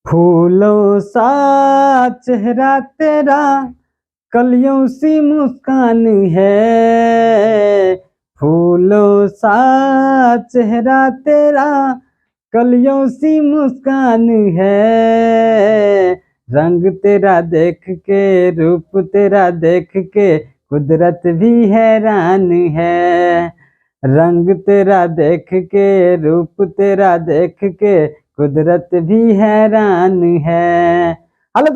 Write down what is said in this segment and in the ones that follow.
फूलों सा चेहरा तेरा, कलियों सी मुस्कान है। फूलों सा चेहरा तेरा, कलियों सी मुस्कान है। रंग तेरा देख के, रूप तेरा देख के, कुदरत भी हैरान है। रंग तेरा देख के, रूप तेरा देख के, कुदरत भी हैरान है। हेलो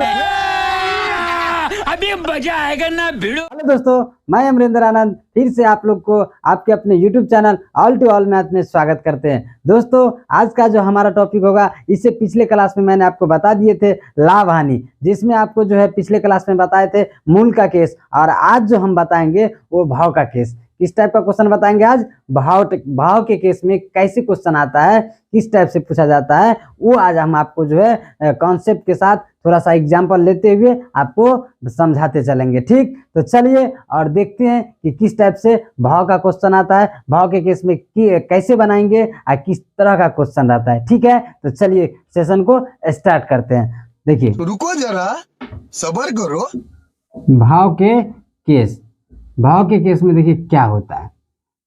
अभी मजा आएगा ना भिड़ो। हेलो दोस्तों, मैं अमरिंदर आनंद फिर से आप लोग को आपके अपने YouTube channel All to All Math में स्वागत करते हैं। दोस्तों, आज का जो हमारा टॉपिक होगा, इससे पिछले क्लास में मैंने आपको बता दिए थे लाभ हानि, जिसमें आपको जो है पिछले क्लास में बताए थे मूल का केस, और आज जो हम बताएंगे वो भाव का केस। किस टाइप का क्वेश्चन बताएंगे आज? भाव के केस में कैसे क्वेश्चन आता है, किस टाइप से पूछा जाता है, वो आज हम आपको जो है कॉन्सेप्ट के साथ थोड़ा सा एग्जांपल लेते हुए आपको समझाते चलेंगे। ठीक, तो चलिए और देखते हैं कि किस टाइप से भाव का क्वेश्चन आता है, भाव के केस में कैसे बनाएंगे और किस तरह का क्वेश्चन रहता है। ठीक है, तो चलिए सेशन को स्टार्ट करते हैं। देखिए, रुको जरा, सब्र करो। भाव के केस में देखिए क्या होता है।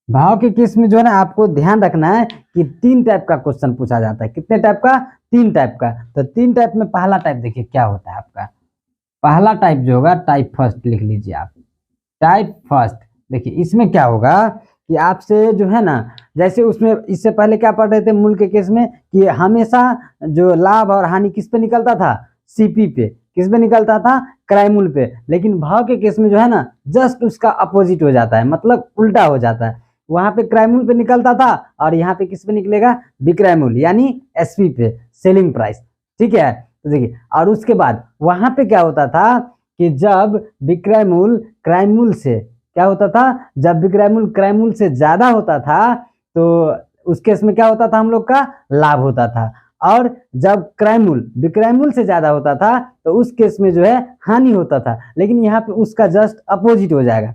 भाव के केस में जो है ना, आपको ध्यान रखना है कि 3 टाइप का क्वेश्चन पूछा जाता है। कितने टाइप का? 3 टाइप का। तो 3 टाइप में पहला टाइप देखिए क्या होता है आपका। पहला टाइप जो होगा, टाइप फर्स्ट लिख लीजिए आप। टाइप फर्स्ट देखिए, इसमें क्या होगा कि आपसे जो है ना, जैसे उसमें इससे पहले क्या पढ़ रहे थे मूल के केस में, कि हमेशा जो लाभ और हानि किस पे निकलता था? सीपी पे। किस पे निकलता था? क्राइमूल पे। लेकिन भाव के केस में जो है ना, जस्ट उसका अपोजिट हो जाता है, मतलब उल्टा हो जाता है। वहां पे क्राइमूल पे निकलता था और यहाँ पे किस पे निकलेगा? विक्रयमूल, यानी एसपी पे, सेलिंग प्राइस। ठीक है, तो देखिए, और उसके बाद वहां पे क्या होता था कि जब विक्रयमूल क्राइमूल से क्या होता था, जब विक्रयमूल क्राइमूल से ज्यादा होता था तो उस केस में क्या होता था? हम लोग का लाभ होता था। और जब क्राइमूल विक्रयमूल से ज्यादा होता था तो उस केस में जो है हानि होता था। लेकिन यहाँ पे उसका जस्ट अपोजिट हो जाएगा,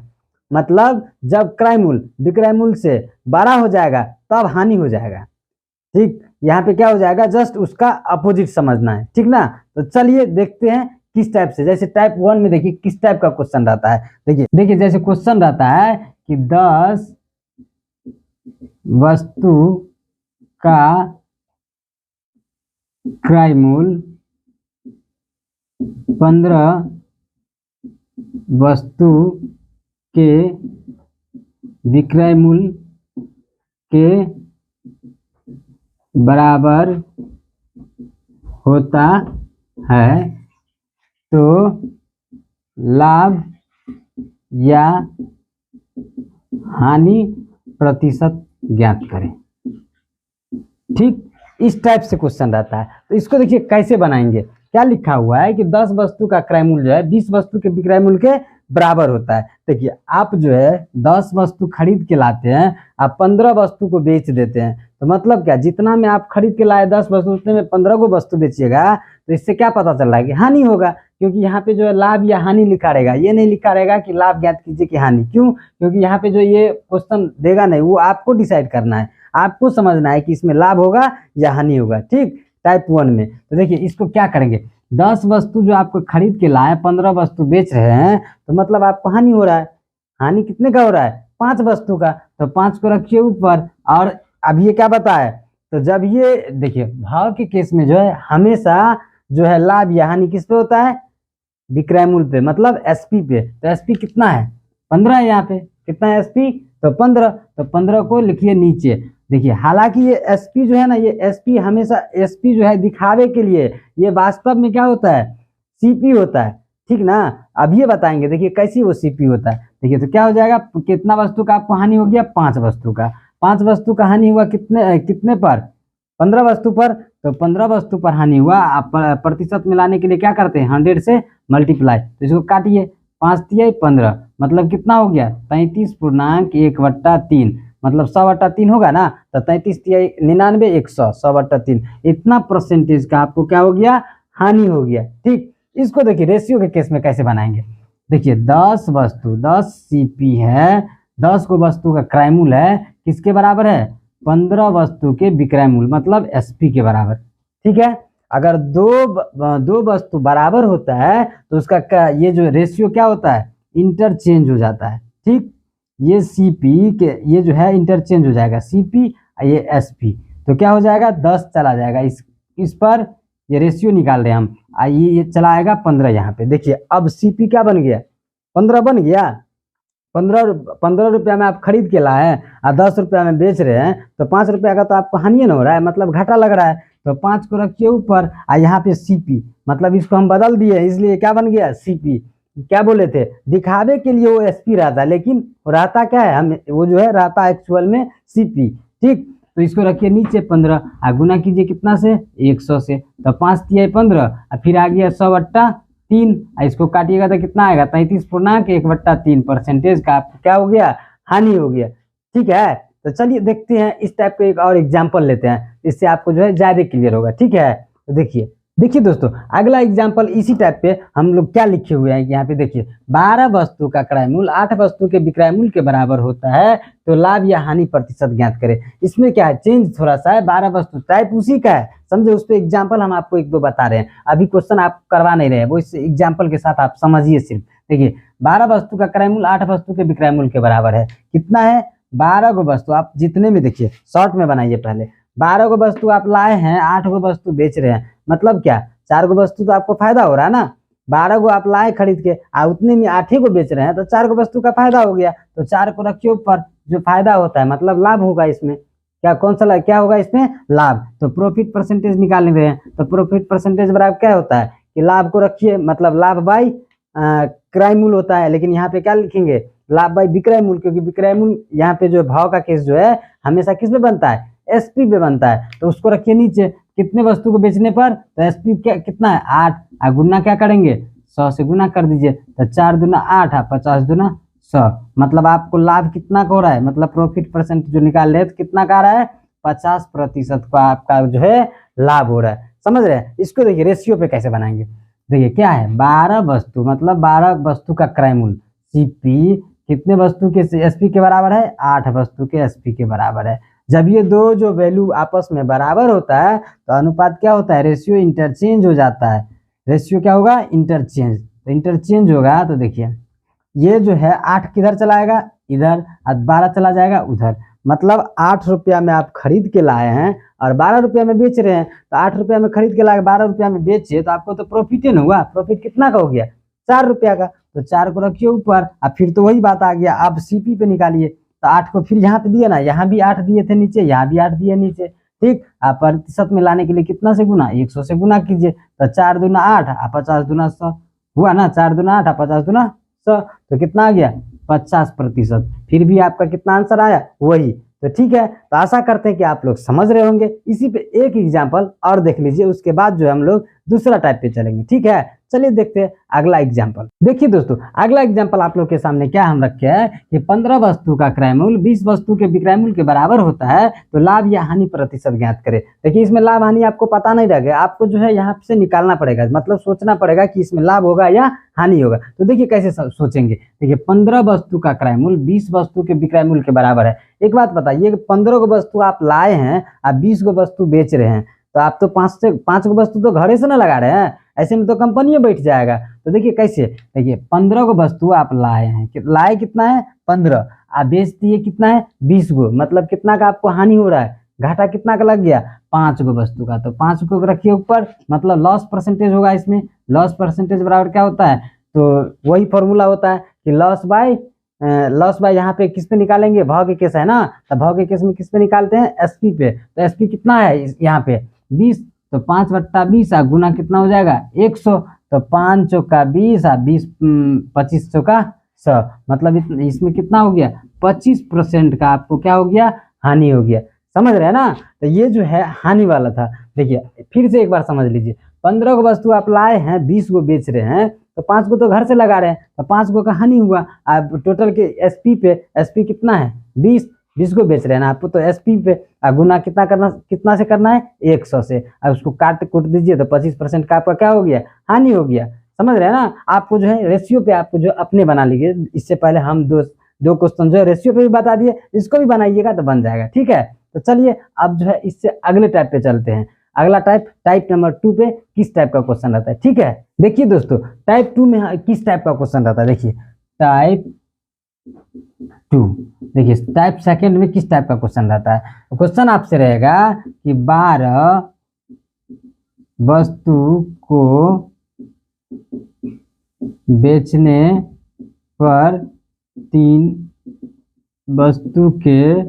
मतलब जब क्राइमूल विक्रयमूल से बड़ा हो जाएगा तब हानि हो जाएगा। ठीक, यहाँ पे क्या हो जाएगा? जस्ट उसका अपोजिट समझना है। ठीक ना, तो चलिए देखते हैं किस टाइप से। जैसे टाइप 1 में देखिए किस टाइप का क्वेश्चन रहता है। देखिए जैसे क्वेश्चन रहता है कि 10 वस्तु का क्राइमूल 15 वस्तु के विक्रयमूल के बराबर होता है, तो लाभ या हानि प्रतिशत ज्ञात करें। ठीक, इस टाइप से क्वेश्चन रहता है। तो इसको देखिए कैसे बनाएंगे। क्या लिखा हुआ है कि 10 वस्तु का क्रयमूल्य जो है 20 वस्तु के विक्रयमूल्य के बराबर होता है। देखिए, आप जो है 10 वस्तु खरीद के लाते हैं, आप 15 वस्तु को बेच देते हैं। तो मतलब क्या, जितना में आप खरीद के लाए 10 वस्तु, उतने में 15 को वस्तु बेचिएगा, तो इससे क्या पता चल रहा है कि हानि होगा। क्योंकि यहाँ पे जो है लाभ या हानि लिखा रहेगा, ये नहीं लिखा रहेगा कि लाभ ज्ञात कीजिए कि हानि। क्यों? क्योंकि यहाँ पे जो ये क्वेश्चन देगा नहीं, वो आपको डिसाइड करना है, आपको समझना है कि इसमें लाभ होगा या हानि होगा। ठीक, टाइप 1 में। तो देखिए इसको क्या करेंगे, 10 वस्तु जो आपको खरीद के लाए, 15 वस्तु बेच रहे हैं, तो मतलब आपको हानि हो रहा है। हानि कितने का हो रहा है? 5 वस्तु का। तो 5 को रखिए ऊपर। और अब ये क्या बताए, तो जब ये देखिए भाव के केस में जो है हमेशा जो है लाभ या हानि किस पे होता है? विक्रयमूल्य पे, मतलब एसपी पे। तो एसपी कितना है? 15 है। यहाँ पे कितना है एसपी? तो 15। तो 15 को लिखिए नीचे। देखिए, हालांकि ये एसपी जो है ना, ये एसपी हमेशा एसपी जो है दिखावे के लिए, ये वास्तव में क्या होता है? सीपी होता है। ठीक ना, अब ये बताएंगे देखिए कैसी वो सीपी होता है। देखिए, तो क्या हो जाएगा, कितना वस्तु का आपको हानि हो गया? 5 वस्तु का। 5 वस्तु का हानि हुआ कितने पर? 15 वस्तु पर। तो 15 वस्तु पर हानि हुआ। आप प्रतिशत मिलाने के लिए क्या करते हैं? 100 से मल्टीप्लाई। तो इसको काटिए, 5 तिया 15, मतलब कितना हो गया? 33.1/3, मतलब 100/3 होगा ना। तो 33 तिया 99, 100, 100/3, इतना परसेंटेज का आपको क्या हो गया? हानि हो गया। ठीक, इसको देखिए रेशियो के केस में कैसे बनाएंगे। देखिए 10 वस्तु, 10 सीपी है, 10 को वस्तु का क्रयमूल्य है, किसके बराबर है? 15 वस्तु के विक्रयमूल्य, मतलब एसपी के बराबर। ठीक है, अगर दो वस्तु बराबर होता है तो उसका ये जो रेशियो क्या होता है, इंटरचेंज हो जाता है। ठीक, ये सीपी के ये जो है इंटरचेंज हो जाएगा, सीपी ये एसपी, तो क्या हो जाएगा 10 चला जाएगा इस पर, ये रेशियो निकाल रहे हैं हम। आइए ये चला आएगा 15 यहाँ पे। देखिए अब सीपी क्या बन गया, 15 बन गया। 15 रुपया में आप खरीद के लाए और 10 रुपया में बेच रहे हैं, तो 5 रुपया का तो आपको हानि न हो रहा है, मतलब घाटा लग रहा है। तो 5 को रखिए ऊपर और यहाँ पे सीपी, मतलब इसको हम बदल दिए, इसलिए क्या बन गया सीपी। क्या बोले थे, दिखावे के लिए वो एसपी रहता, लेकिन रहता क्या है, हम वो जो है रहता एक्चुअल में सीपी। ठीक, तो इसको रखिए नीचे 15 और गुना कीजिए कितना से, 100 से। तो 5 तिया 15 और फिर आ गया 100 बट्टा 3, इसको काटिएगा तो कितना आएगा 33.1/3 परसेंटेज का आपको क्या हो गया, हानि हो गया। ठीक है, तो चलिए देखते हैं इस टाइप का एक और एग्जाम्पल लेते हैं, इससे आपको जो है ज्यादा क्लियर होगा। ठीक है, तो देखिए दोस्तों अगला एग्जाम्पल इसी टाइप पे हम लोग क्या लिखे हुए हैं, यहाँ पे देखिए 12 वस्तु का क्रय मूल्य 8 वस्तु के विक्रय मूल्य के बराबर होता है, तो लाभ या हानि प्रतिशत ज्ञात करें। इसमें क्या है, चेंज थोड़ा सा है, 12 वस्तु टाइप उसी का है, समझे, उस पर एग्जाम्पल हम आपको एक दो बता रहे हैं, अभी क्वेश्चन आप करवा नहीं रहे हैं, वो इस एग्जाम्पल के साथ आप समझिए सिर्फ। देखिए 12 वस्तु का क्रय मूल्य 8 वस्तु के विक्रय मूल्य के बराबर है, कितना है 12 गो वस्तु, आप जितने में देखिए शॉर्ट में बनाइए पहले, 12 गो वस्तु आप लाए हैं, 8 गो वस्तु बेच रहे हैं, मतलब क्या 4 गो वस्तु तो आपको फायदा हो रहा है ना, 12 गो आप लाए खरीद के उतने में 8 गो बेच रहे हैं, तो 4 गो वस्तु का फायदा हो गया, तो 4 को रखिए ऊपर, जो फायदा होता है मतलब लाभ होगा इसमें, क्या कौन सा क्या होगा इसमें, लाभ। तो प्रॉफिट परसेंटेज निकाल रहे हैं, तो प्रॉफिट परसेंटेज बराबर क्या होता है कि लाभ को रखिए, मतलब लाभ बाई क्रय मूल्य होता है, लेकिन यहाँ पे क्या लिखेंगे, लाभ बाई विक्रय मूल्य, क्योंकि विक्रय मूल्य यहाँ पे जो भाव का केस जो है हमेशा किस पे बनता है, एसपी पे बनता है, तो उसको रखिए नीचे, कितने वस्तु को बेचने पर, तो एसपी क्या कितना है 8, और गुना क्या करेंगे 100 से गुना कर दीजिए, तो 4 दूना 8 और 50 दूना 100, मतलब आपको लाभ कितना का हो रहा है, मतलब प्रॉफिट परसेंट जो निकाल रहे हैं तो कितना का आ रहा है 50% का आपका जो है लाभ हो रहा है, समझ रहे हैं। इसको देखिए रेशियो पे कैसे बनाएंगे, देखिए क्या है 12 वस्तु, मतलब 12 वस्तु का क्रय मूल्य, सीपी कितने वस्तु के एसपी के बराबर है, 8 वस्तु के एसपी के बराबर है। जब ये दो जो वैल्यू आपस में बराबर होता है तो अनुपात क्या होता है, रेशियो इंटरचेंज हो जाता है, रेशियो क्या होगा इंटरचेंज, तो इंटरचेंज होगा, तो देखिए ये जो है 8 किधर चलाएगा इधर, और 12 चला जाएगा उधर, मतलब 8 रुपया में आप खरीद के लाए हैं और 12 रुपया में बेच रहे हैं, तो 8 रुपया में खरीद के लाए 12 रुपया में बेचे, तो आपको तो प्रॉफिट ही ना हुआ, प्रॉफिट कितना का हो गया 4 रुपया का, तो 4 को रखिए ऊपर, और फिर तो वही बात आ गया, आप सीपी पे निकालिए, तो 8 को फिर यहाँ पे दिए ना, यहाँ भी 8 दिए थे नीचे, यहाँ भी 8 दिए नीचे, ठीक, आप प्रतिशत में लाने के लिए कितना से गुना 100 से गुना कीजिए, तो 4 दूना 8 और 50 दूना 100 हुआ ना, 4 दूना 8 और 50 दूना 100, तो कितना आ गया 50%, फिर भी आपका कितना आंसर आया वही। तो ठीक है, तो आशा करते हैं कि आप लोग समझ रहे होंगे। इसी पे एक एग्जाम्पल और देख लीजिए, उसके बाद जो हम लोग दूसरा टाइप पे चलेंगे। ठीक है, चलिए देखते हैं अगला एग्जाम्पल। देखिए दोस्तों, अगला एग्जाम्पल आप लोग के सामने क्या हम रखे हैं कि 15 वस्तु का क्रय मूल्य 20 वस्तु के विक्रय मूल्य के बराबर होता है, तो लाभ या हानि प्रतिशत ज्ञात करें। देखिए इसमें लाभ हानि आपको पता नहीं रहेगा, आपको जो है यहाँ से निकालना पड़ेगा, मतलब सोचना पड़ेगा कि इसमें लाभ होगा या हानि होगा। तो देखिए कैसे सोचेंगे, देखिए 15 वस्तु का क्रय मूल्य 20 वस्तु के विक्रय मूल्य के बराबर है। एक बात बताइए, 15 गो वस्तु आप लाए हैं और 20 गो वस्तु बेच रहे हैं, तो आप तो 5 गो वस्तु तो घरे से ना लगा रहे हैं, ऐसे में तो कंपनी बैठ जाएगा। तो देखिए कैसे, देखिए 15 गो वस्तु आप लाए हैं, लाए कितना है 15, आप बेच दिए कितना है 20 गो, मतलब कितना का आपको हानि हो रहा है, घाटा कितना का लग गया 5 गो वस्तु का, तो 5 को रखिए ऊपर, मतलब लॉस परसेंटेज होगा इसमें, लॉस परसेंटेज बराबर क्या होता है, तो वही फॉर्मूला होता है कि लॉस बाय यहाँ पे किस पे निकालेंगे, भाव के केस है ना, तो भाव के केस में किस पे निकालते हैं एसपी पे, तो एसपी कितना है यहाँ पे 20, तो 5/20 गुना कितना हो जाएगा 100, तो 5 चौका 20 और 20 25 चौका 100, मतलब इसमें कितना हो गया 25% का आपको क्या हो गया हानि हो गया, समझ रहे हैं ना। तो ये जो है हानि वाला था। देखिए फिर से एक बार समझ लीजिए, 15 गो वस्तु आप लाए हैं, 20 गो बेच रहे हैं, तो 5 गो तो घर से लगा रहे हैं, तो 5 गो का हानि हुआ। अब टोटल के एसपी कितना है 20 को बेच रहे हैं ना आपको, तो एसपी पे गुना कितना से करना है 100 से, अब उसको काट कूट दीजिए, तो 25% का आपका क्या हो गया हानि हो गया, समझ रहे हैं ना। आपको जो है रेशियो पे आपको जो अपने बना लीजिए, इससे पहले हम दो क्वेश्चन जो है रेशियो पे भी बता दिए, इसको भी बनाइएगा तो बन जाएगा। ठीक है, तो चलिए अब जो है इससे अगले टाइप पे चलते हैं। अगला टाइप नंबर 2 पे किस टाइप का क्वेश्चन रहता है। ठीक है, देखिए दोस्तों टाइप 2 में किस टाइप का क्वेश्चन रहता है। देखिए टाइप 2, देखिए टाइप सेकंड में किस टाइप का क्वेश्चन रहता है। क्वेश्चन आपसे रहेगा कि 12 वस्तु को बेचने पर 3 वस्तु के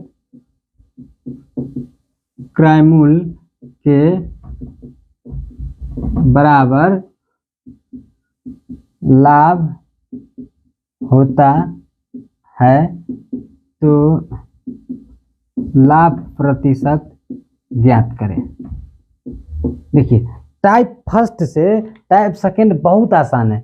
क्रय मूल्य के बराबर लाभ होता है तो लाभ प्रतिशत ज्ञात करें। देखिए टाइप फर्स्ट से टाइप सेकंड बहुत आसान है,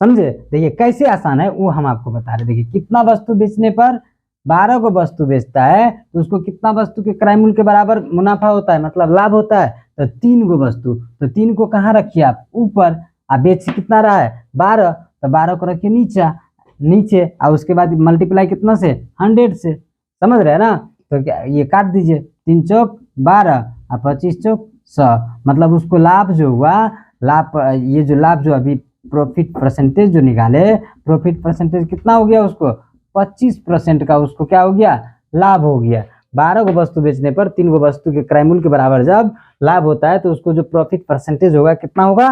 समझे। देखिए कैसे आसान है वो हम आपको बता रहे। देखिए कितना वस्तु बेचने पर 12 को वस्तु बेचता है तो उसको कितना वस्तु के क्रय मूल्य के बराबर मुनाफा होता है, मतलब लाभ होता है। तो 3 को वस्तु, तो 3 को कहाँ रखिए आप, ऊपर। आप बेच कितना रहा है 12, तो 12 को रखिए नीचे और उसके बाद मल्टीप्लाई कितना से 100 से, समझ रहे हैं ना। तो क्या ये काट दीजिए, 3 चौक 12 और 25 चौक 100, मतलब उसको लाभ जो हुआ, ये जो लाभ जो अभी प्रॉफिट परसेंटेज जो निकाले, प्रॉफिट परसेंटेज कितना हो गया उसको 25% का, उसको क्या हो गया लाभ हो गया। 12 को वस्तु बेचने पर 3 को वस्तु के क्रय मूल्य के बराबर जब लाभ होता है तो उसको जो प्रॉफिट परसेंटेज होगा कितना होगा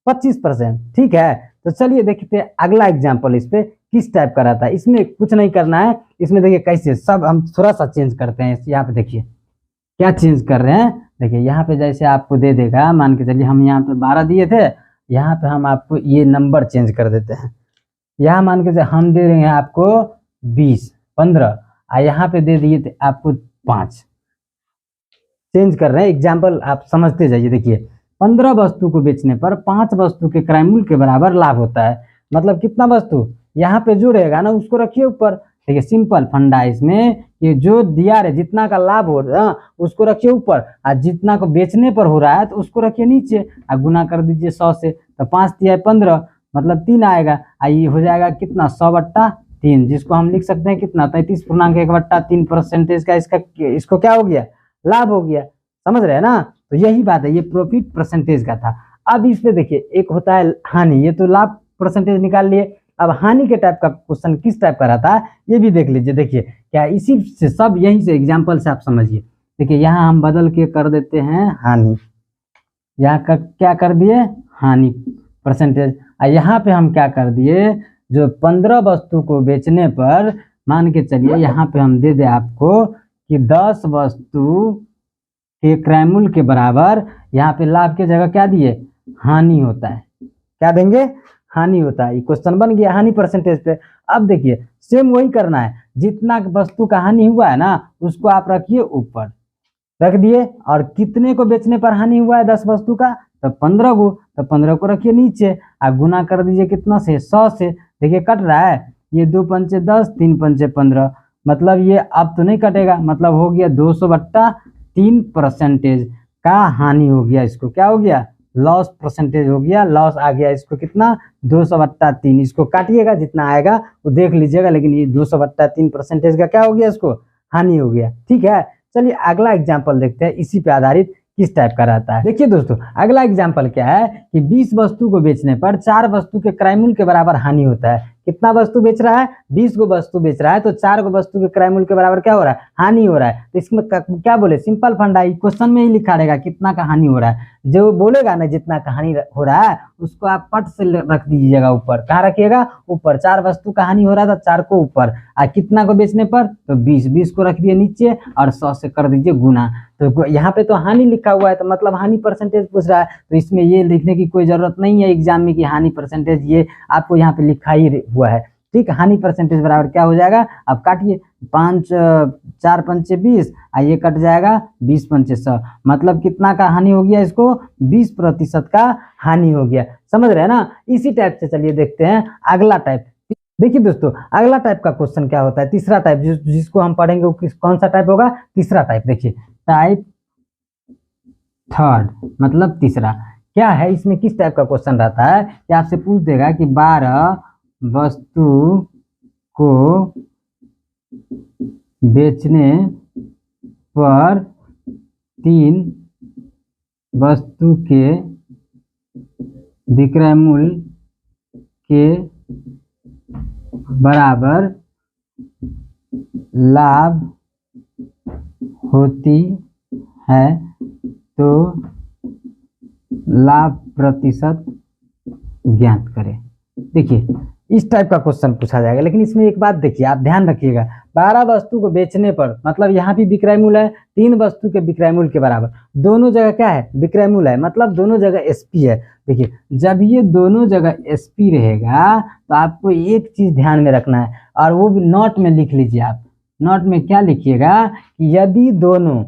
25%। ठीक है, तो चलिए देखते हैं अगला एग्जाम्पल इस पे किस टाइप का रहता है। इसमें कुछ नहीं करना है, इसमें देखिए कैसे सब हम थोड़ा सा चेंज करते हैं। यहाँ पे देखिए क्या चेंज कर रहे हैं। देखिए यहाँ पे जैसे आपको दे देगा, मान के चलिए हम यहाँ पे 12 दिए थे, यहाँ पे हम आपको ये नंबर चेंज कर देते हैं। यहाँ मान के हम दे रहे हैं आपको 20 15 और यहाँ पे दे दिए थे आपको 5। चेंज कर रहे हैं, एग्जाम्पल आप समझते जाइए। देखिए 15 वस्तु को बेचने पर 5 वस्तु के क्रय मूल्य के बराबर लाभ होता है, मतलब कितना वस्तु यहाँ पे जो रहेगा ना उसको रखिए ऊपर। देखिए सिंपल फंडा है इसमें, ये जो दिया है जितना का लाभ हो रहा है उसको रखिए ऊपर, और जितना को बेचने पर हो रहा है तो उसको रखिए नीचे, और गुना कर दीजिए 100 से। तो 5 दिया 15, मतलब 3 आएगा, ये हो जाएगा कितना 100/3, जिसको हम लिख सकते हैं कितना 33.1/3% का इसको क्या हो गया लाभ हो गया, समझ रहे हैं ना। तो यही बात है, ये प्रॉफिट परसेंटेज का था। अब इस पे देखिए एक होता है हानि, ये तो लाभ परसेंटेज निकाल लिए। अब हानि के टाइप का क्वेश्चन किस टाइप का रहता है ये भी देख लीजिए। देखिए क्या इसी से सब यहीं से एग्जाम्पल से आप समझिए। देखिए यहाँ हम बदल के कर देते हैं हानि, यहाँ का क्या कर दिए हानि परसेंटेज, और यहाँ पे हम क्या कर दिए जो 15 वस्तु को बेचने पर मान के चलिए यहाँ पे हम दे दे आपको कि 10 वस्तु के क्रय मूल्य के बराबर, यहाँ पे लाभ की जगह क्या दिए हानि होता है, क्या देंगे हानि होता है। ये क्वेश्चन बन गया हानि परसेंटेज पे। अब देखिए सेम वही करना है, जितना वस्तु का हानि हुआ है ना उसको आप रखिए ऊपर, रख दिए, और कितने को बेचने पर हानि हुआ है 10 वस्तु का, तो 15 को, तो 15 को रखिए नीचे, आप गुना कर दीजिए कितना से 100 से। देखिए कट रहा है, ये 2 पंचे 10 3 पंचे 15, मतलब ये अब तो नहीं कटेगा, मतलब हो गया 200/3% का हानि हो गया। इसको क्या हो गया लॉस परसेंटेज हो गया, लॉस आ गया इसको कितना 200/3। इसको काटिएगा जितना आएगा वो देख लीजिएगा, लेकिन ये 200/3% का क्या हो गया इसको हानि हो गया। ठीक है, चलिए अगला एग्जाम्पल देखते हैं इसी पे आधारित किस टाइप का रहता है। देखिए दोस्तों अगला एग्जाम्पल क्या है कि 20 वस्तु को बेचने पर 4 वस्तु के क्रय मूल्य के बराबर हानि होता है। कितना वस्तु बेच रहा है 20 को वस्तु बेच रहा है, तो 4 को वस्तु के क्रय मूल्य के बराबर क्या हो रहा है हानि हो रहा है। तो इसमें क्या बोले सिंपल फंडा, क्वेश्चन में ही लिखा रहेगा कितना का हानि हो रहा है। जो बोलेगा ना जितना का हानि हो रहा है उसको आप पट से रख दीजिएगा ऊपर, कहाँ रखिएगा ऊपर। 4 वस्तु का हानि हो रहा था 4 को ऊपर, और कितना को बेचने पर तो 20 को रख दिए नीचे और 100 से कर दीजिए गुना। तो यहाँ पे तो हानि लिखा हुआ है तो मतलब हानि परसेंटेज पूछ रहा है, तो इसमें ये लिखने की कोई जरूरत नहीं है एग्जाम में कि हानि परसेंटेज, ये आपको यहाँ पे लिखा ही हुआ है। ठीक, हानि परसेंटेज बराबर क्या हो जाएगा, अब काटिए 5 4 पंचे 20, ये कट जाएगा 20 पंचे 100, मतलब कितना का हानि हो गया इसको 20% का हानि हो गया। समझ रहे हैं ना। इसी टाइप से चलिए देखते हैं अगला टाइप। देखिए दोस्तों अगला टाइप का क्वेश्चन क्या होता है, तीसरा टाइप जिसको हम पढ़ेंगे वो कौन सा टाइप होगा, तीसरा टाइप। देखिए टाइप थर्ड मतलब तीसरा क्या है, इसमें किस टाइप का क्वेश्चन रहता है कि आपसे पूछ देगा कि 12 वस्तु को बेचने पर 3 वस्तु के विक्रय मूल्य के बराबर लाभ होती है तो लाभ प्रतिशत ज्ञात करें। देखिए इस टाइप का क्वेश्चन पूछा जाएगा, लेकिन इसमें एक बात देखिए, आप ध्यान रखिएगा, 12 वस्तु को बेचने पर, मतलब यहाँ भी विक्रय मूल्य है 3 वस्तु के विक्रय मूल्य के बराबर, दोनों जगह क्या है, विक्रय मूल्य है, मतलब दोनों जगह एसपी है। देखिए जब ये दोनों जगह एसपी रहेगा तो आपको एक चीज ध्यान में रखना है, और वो भी नोट में लिख लीजिए। आप नोट में क्या लिखिएगा कि यदि दोनों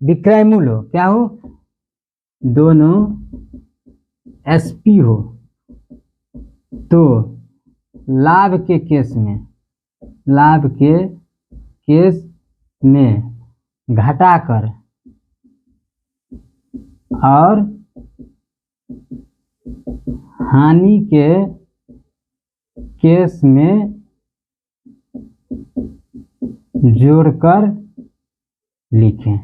विक्रय मूल्य हो, क्या हो, दोनों एसपी हो, तो लाभ के केस में घटाकर और हानि के केस में जोड़कर लिखें।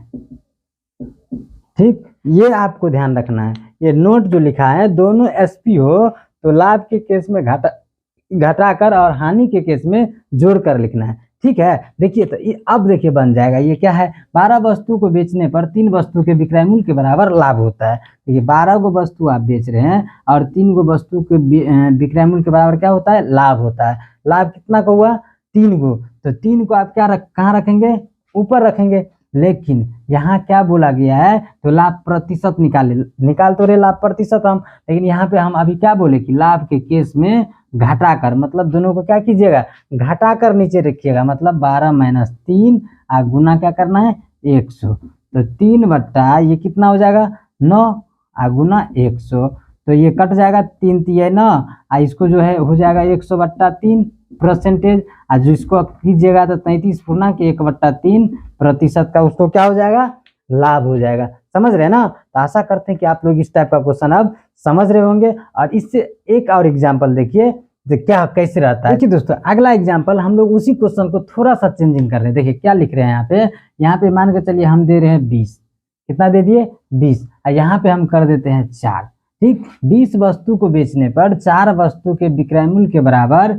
ठीक, ये आपको ध्यान रखना है। ये नोट जो लिखा है, दोनों एसपी हो तो लाभ के केस में घटाकर और हानि के केस में जोड़कर लिखना है। ठीक है, देखिए तो अब देखिए बन जाएगा। ये क्या है, 12 वस्तु को बेचने पर 3 वस्तु के विक्रय मूल्य के बराबर लाभ होता है। देखिए 12 गो वस्तु आप बेच रहे हैं और 3 गो वस्तु के विक्रय मूल्य के बराबर क्या होता है, लाभ होता है। लाभ कितना का हुआ, 3 गो, तो 3 को आप कहाँ रखेंगे, ऊपर रखेंगे। लेकिन यहाँ क्या बोला गया है, तो लाभ प्रतिशत निकाल तो रहे लाभ प्रतिशत हम, लेकिन यहाँ पे हम अभी क्या बोले कि लाभ के केस में घटाकर, मतलब दोनों को क्या कीजिएगा, घटाकर नीचे रखिएगा, मतलब 12 - 3 गुना क्या करना है 100, तो 3 बट्टा ये कितना हो जाएगा 9 गुना 100, तो ये कट जाएगा 3 तिया 9, इसको जो है हो जाएगा 100/3 परसेंटेज, जो इसको कीजिएगा तो 33.1/3% का उसको क्या हो जाएगा, लाभ हो जाएगा। समझ रहे हैं ना। तो आशा करते हैं कि आप लोग इस टाइप का क्वेश्चन अब समझ रहे होंगे। और इससे एक और एग्जांपल देखिए तो क्या कैसे रहता है। देखिए दोस्तों, अगला एग्जांपल हम लोग उसी क्वेश्चन को थोड़ा सा चेंजिंग कर रहे हैं। देखिए क्या लिख रहे हैं यहाँ पे मान के चलिए हम दे रहे हैं 20, कितना दे दिए 20, और यहाँ पे हम कर देते हैं 4। ठीक, 20 वस्तु को बेचने पर 4 वस्तु के विक्रय मूल्य के बराबर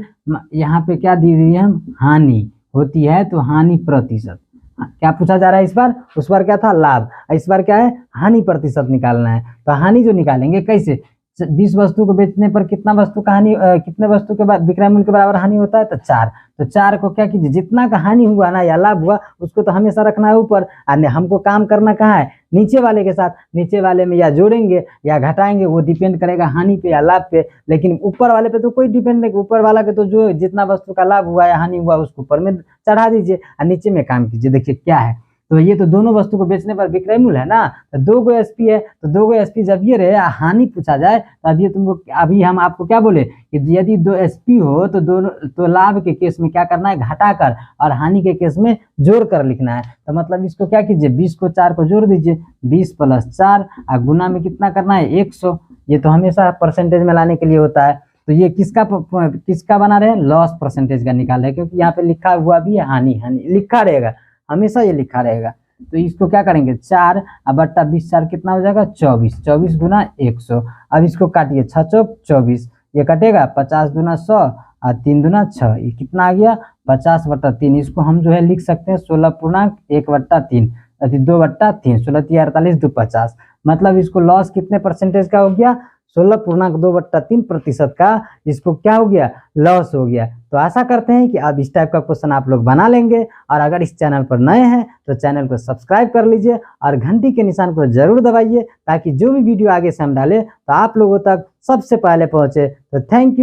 यहाँ पे क्या दी है हम, हानि होती है, तो हानि प्रतिशत। क्या पूछा जा रहा है इस बार, उस बार क्या था लाभ, इस बार क्या है हानि प्रतिशत निकालना है। तो हानि जो निकालेंगे कैसे, 20 वस्तु को बेचने पर कितना वस्तु का हानि, कितने वस्तु के बाद विक्रय मूल्य के बराबर हानि होता है, तो 4। तो 4 को क्या कीजिए, जितना का हानि हुआ ना या लाभ हुआ उसको तो हमेशा रखना है ऊपर, और हमको काम करना कहाँ है, नीचे वाले के साथ। नीचे वाले में या जोड़ेंगे या घटाएंगे, वो डिपेंड करेगा हानि पे या लाभ पे, लेकिन ऊपर वाले पे तो कोई डिपेंड नहीं। ऊपर वाला के तो जो जितना वस्तु का लाभ हुआ या हानि हुआ उसको ऊपर में चढ़ा दीजिए और नीचे में काम कीजिए। देखिए क्या है, तो ये तो दोनों वस्तु को बेचने पर विक्रय मूल्य है ना, तो 2 गो एसपी है, तो 2 गो एसपी जब ये रहे हानि पूछा जाए तो अभी हम आपको क्या बोले कि यदि 2 एसपी हो तो दोनों, तो लाभ के केस में क्या करना है, घटाकर, और हानि के केस में जोड़ कर लिखना है। तो मतलब इसको क्या कीजिए, 20 को 4 को जोड़ दीजिए, 20 + 4 और गुना में कितना करना है 100। ये तो हमेशा परसेंटेज में लाने के लिए होता है। तो ये किसका बना रहे हैं, लॉस परसेंटेज का निकाल रहे हैं, क्योंकि यहाँ पे लिखा हुआ भी है हानि लिखा रहेगा, हमेशा ये लिखा रहेगा। तो इसको क्या करेंगे, 4 बट्टा 20, 4 कितना हो जाएगा 24, 24 गुना 100। अब इसको काटिए, 6 चौक 24, ये कटेगा 50 दूना 100 और 3 दूना 6, ये कितना आ गया 50/3। इसको हम जो है लिख सकते हैं 16.1/3, 2/3, 16 × 48 2 50। मतलब इसको लॉस कितने परसेंटेज का हो गया, 16.2/3% का इसको क्या हो गया, लॉस हो गया। तो आशा करते हैं कि अब इस टाइप का क्वेश्चन आप लोग बना लेंगे। और अगर इस चैनल पर नए हैं तो चैनल को सब्सक्राइब कर लीजिए और घंटी के निशान को जरूर दबाइए, ताकि जो भी वीडियो आगे से हम डालें तो आप लोगों तक सबसे पहले पहुंचे। तो thank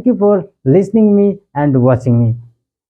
you for listening me and watching me.